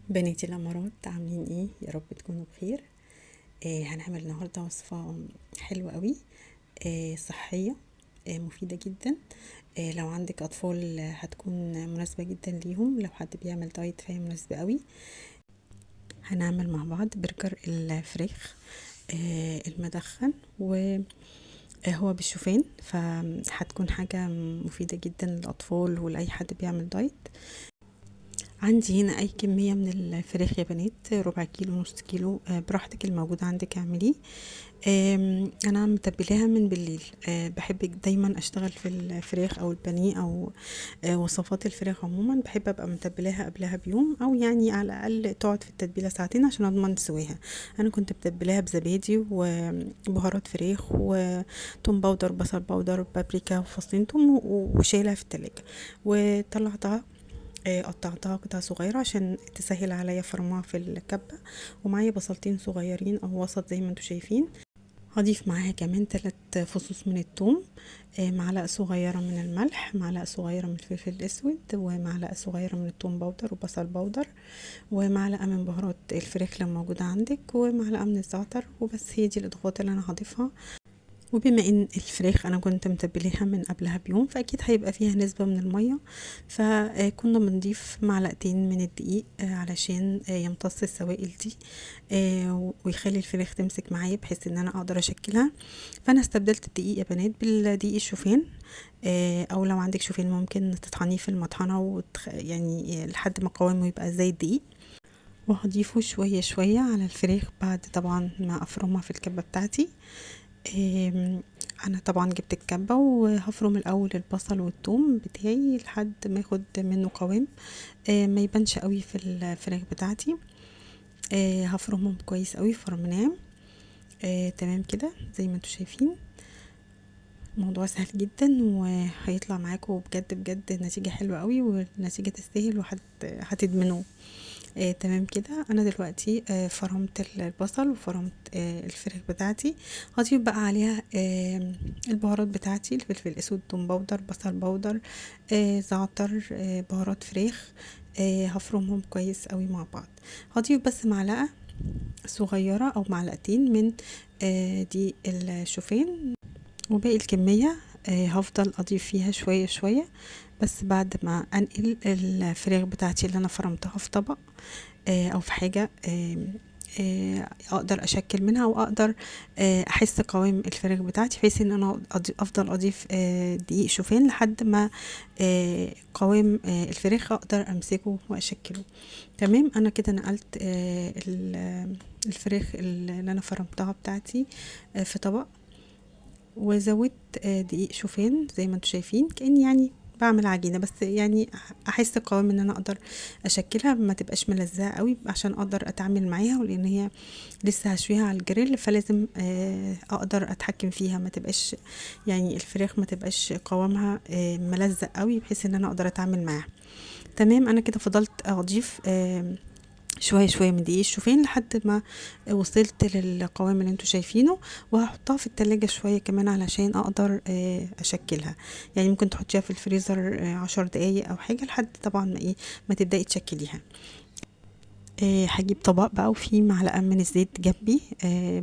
بناتي الأمارات عاملين ايه؟ يا رب تكونوا بخير. هنعمل النهاردة وصفة حلوة قوي. صحية. مفيدة جدا. لو عندك أطفال هتكون مناسبة جدا ليهم، لو حد بيعمل دايت فهي مناسبة قوي. هنعمل مع بعض برجر الفراخ المدخن، وهو بالشوفان، فهتكون حاجة مفيدة جدا للأطفال ولأي حد بيعمل دايت. عندي هنا اي كمية من الفراخ يا بنات، ربع كيلو، نص كيلو، براحتك الموجود عندك اعمليه. انا متبلاها من بالليل. بحب دايما اشتغل في الفراخ او البانيه او وصفات الفراخ عموما، بحب ابقى متبلاها قبلها بيوم، او يعني على الاقل تقعد في التتبيله ساعتين عشان اضمن سواها. انا كنت متبلاها بزبادي وبهارات فراخ وتوم باودر، بصل باودر، بابريكا، وفصين توم، وشايلها في التلاجة وطلعتها. قطعتها قطع صغيرة عشان تسهل عليا فرمها في الكبة. ومعايا بصلتين صغيرين او وسط زي ما انتوا شايفين. هضيف معاها كمان 3 فصوص من الثوم، معلقة صغيرة من الملح، معلقة صغيرة من الفلفل الاسود، ومعلقة صغيرة من الثوم باودر وبصل باودر، ومعلقة من بهارات الفراخ لو موجودة عندك، ومعلقة من الزعتر. وبس هي دي الاضافات اللي انا هضيفها. وبما ان الفراخ انا كنت متبلاها من قبلها بيوم، فاكيد هيبقى فيها نسبة من المية، فكنا بنضيف معلقتين من الدقيق علشان يمتص السوائل دي، ويخلي الفراخ تمسك معايا بحيث ان انا اقدر اشكلها. فانا استبدلت الدقيق يا بنات بالدقيق الشوفان. او لو عندك شوفان ممكن تطحنيه في المطحنة يعني لحد ما قوامه يبقى زي الدقيق. وهضيفه شوية شوية على الفراخ بعد طبعا ما افرمها في الكبة بتاعتي. انا طبعا جبت الكبة وهفرم الاول البصل والثوم بتاعي لحد ما ياخد منه قوام، ما يبانش قوي في الفراخ بتاعتي. هفرمهم كويس قوي، فرمناه. تمام كده زي ما انتوا شايفين. الموضوع سهل جدا وهيطلع معاكم بجد بجد نتيجة حلوة قوي، والنتيجة تستاهل هتدمنوه. تمام كده. انا دلوقتي فرمت البصل وفرمت الفراخ بتاعتي. هضيف بقى عليها البهارات بتاعتي: الفلفل الاسود، توم باودر، بصل باودر، زعتر، بهارات فراخ. هفرمهم كويس قوي مع بعض. هضيف بس معلقة صغيرة او معلقتين من دي الشوفان. وباقي الكمية هفضل اضيف فيها شوية شوية، بس بعد ما انقل الفراخ بتاعتي اللي انا فرمتها في طبق او في حاجة اقدر اشكل منها، واقدر احس قوام الفراخ بتاعتي، بحيث ان انا افضل اضيف دقيق شوفان لحد ما قوام الفراخ اقدر امسكه واشكله. تمام. انا كده نقلت الفراخ اللي انا فرمتها بتاعتي في طبق، وزودت دقيق شوفان زي ما انتوا شايفين، كأني يعني بعمل عجينة، بس يعني احس قوام ان انا اقدر اشكلها ما تبقاش ملزقة قوي عشان اقدر اتعامل معاها، ولان هي لسه هشويها على الجريل، فلازم اقدر اتحكم فيها، ما تبقاش يعني الفراخ ما تبقاش قوامها ملزق قوي، بحيث ان انا اقدر اتعامل معاها. تمام. انا كده فضلت اضيف شوية شوية من دقيق الشوفان لحد ما وصلت للقوام اللي انتوا شايفينه. وهحطها في التلاجة شوية كمان علشان اقدر اشكلها. يعني ممكن تحطيها في الفريزر 10 دقايق او حاجة، لحد طبعا ما تبدأي تشكليها. هجيب طبق بقى وفيه معلقة من الزيت جنبي،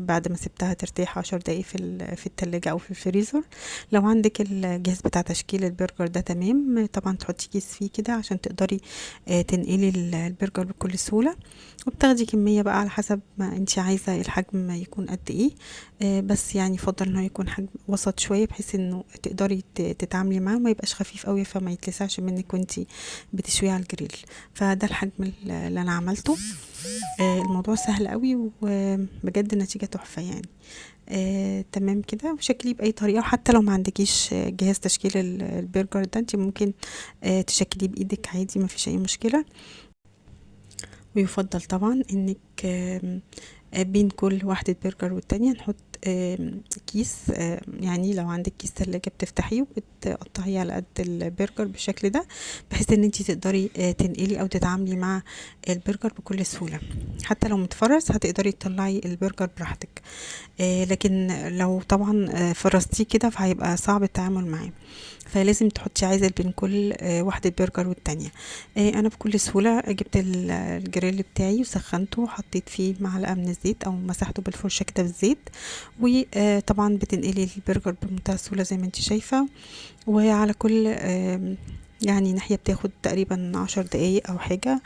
بعد ما سبتها ترتاح 10 دقايق في التلاجة او في الفريزر. لو عندك الجهاز بتاع تشكيل البرجر ده تمام، طبعا تحطي كيس فيه كده عشان تقدري تنقلي البرجر بكل سهولة. وبتاخدي كمية بقى على حسب ما انتي عايزة الحجم يكون قد ايه. بس يعني يفضل انه يكون حجم وسط شوية، بحيث انه تقدري تتعاملي معاه، ما يبقاش خفيف قوي فما يتلسعش منك وانتي بتشويه على الجريل. فده الحجم اللي انا عملته. الموضوع سهل قوي وبجد النتيجة تحفة يعني. تمام كده. وشكليه بأي طريقة، وحتى لو ما عندكيش جهاز تشكيل البرجر ده، انت ممكن تشكليه بإيدك عادي، ما فيش أي مشكلة. ويفضل طبعا انك بين كل واحدة برجر والتانية نحط كيس. يعني لو عندك كيس تلاجة بتفتحيه وبتقطعيه على قد البرجر بالشكل ده، بحيث ان انتي تقدري تنقلي او تتعاملي مع البرجر بكل سهولة. حتى لو متفرز هتقدري تطلعي البرجر براحتك. لكن لو طبعا فرستيه كده فهيبقى صعب التعامل معاه. فلازم تحطي عازل بين كل واحدة برجر والتانية. انا بكل سهولة جبت الجريل بتاعي وسخنته وحطيت فيه معلقة من الزيت او مسحته بالفرشة كده بالزيت، وطبعا بتنقلي البرجر بمنتهى السهولة زي ما انت شايفة. وعلى كل يعني ناحية بتاخد تقريبا 10 دقايق او حاجة.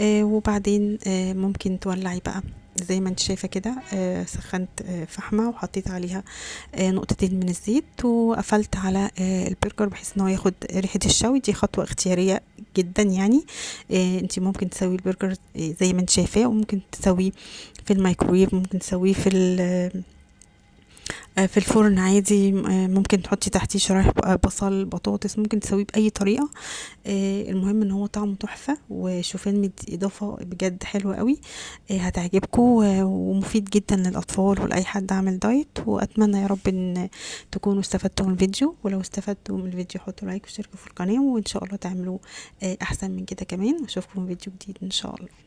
وبعدين ممكن تولعي بقى زي ما انت شايفة كده. سخنت فحمة وحطيت عليها نقطتين من الزيت، وقفلت على البرجر بحيث ان هو ياخد ريحة الشوي. دي خطوة اختيارية جدا يعني. انت ممكن تسوي البرجر زي ما انت شايفاه، وممكن تسويه في الميكرويف، ممكن تسويه في الفرن عادي. ممكن تحطي تحتيه شرايح بصل، بطاطس، ممكن تسويه بأي طريقة. المهم ان هو طعمه تحفة، وشوفان مدي اضافة بجد حلوة قوي. هتعجبكم ومفيد جدا للاطفال ولاي حد عامل دايت. واتمنى يا رب ان تكونوا استفدتوا من الفيديو، ولو استفدتوا من الفيديو حطوا لايك واشتركوا في القناة، وان شاء الله تعملوا احسن من كده كمان. واشوفكم في فيديو جديد ان شاء الله.